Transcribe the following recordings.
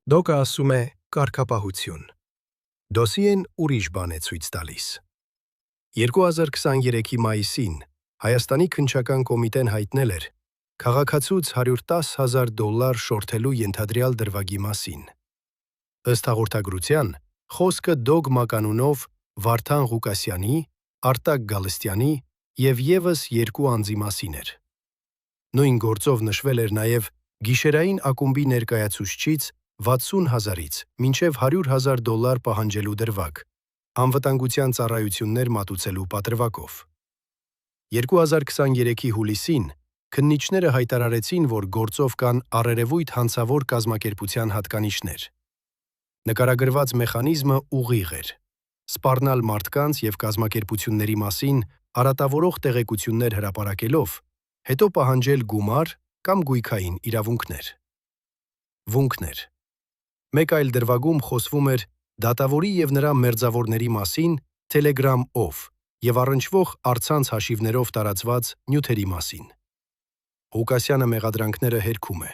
Դոկը ասում է կարգապահություն։ Դոսիեն ուրիշ բան է ցույց տալիս։ 2023-ի մայիսին Հայաստանի քննչական կոմիտեն հայտնել էր քաղաքացուց $110,000 շորթելու ենթադրյալ դրվագի մասին։ Ըստ հաղորդագրության, խոսքը Դոգ մականունով Վարդան Ղուկասյանի, Արտակ Գալստյանի և ևս երկու անձի մասին էր։ Նույն գործով նշվել էր նաև գիշերային ակումբի ներկայացուցչից 60,000-ից մինչև $100,000 պահանջելու դրվագ, անվտանգության ծառայություններ մատուցելու պատրվակով։ 2023-ի հուլիսին քննիչները հայտարարեցին, որ գործով կան առերևույթ հանցավոր կազմակերպության հատկանիշներ։ Նկարագրված մեխանիզմը ուղիղ էր՝ սպառնալ մարդկանց և կազմակերպությունների մասին արատավորող տեղեկություններ հրապարակելով, հետո պահանջել գումար կամ գույքային իրավունքներ։ Վունքներ։ Մեկ այլ դրվագում խոսվում էր դատավորի և նրա մերձավորների մասին Telegram-ով և առնչվող առցանց հաշիվներով տարածված նյութերի մասին։ Ղուկասյանը մեղադրանքները հերքում է։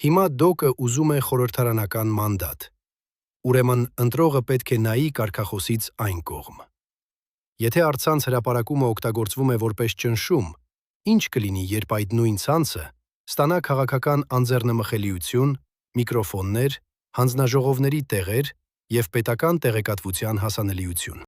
Հիմա Դոկը ուզում է խորհրդարանական մանդատ։ Ուրեմն ընտրողը պետք է նայի կարգախոսից այն կողմ։ Եթե առցանց հրապարակումը օգտագործվում է որպես ճնշում, ինչ կլինի, երբ այդ նույն ցանցը ստանա քաղաքական անձեռնմխելիություն, միկրոֆոններ, հանձնաժողովների տեղեր և պետական տեղեկատվության հասանելիություն։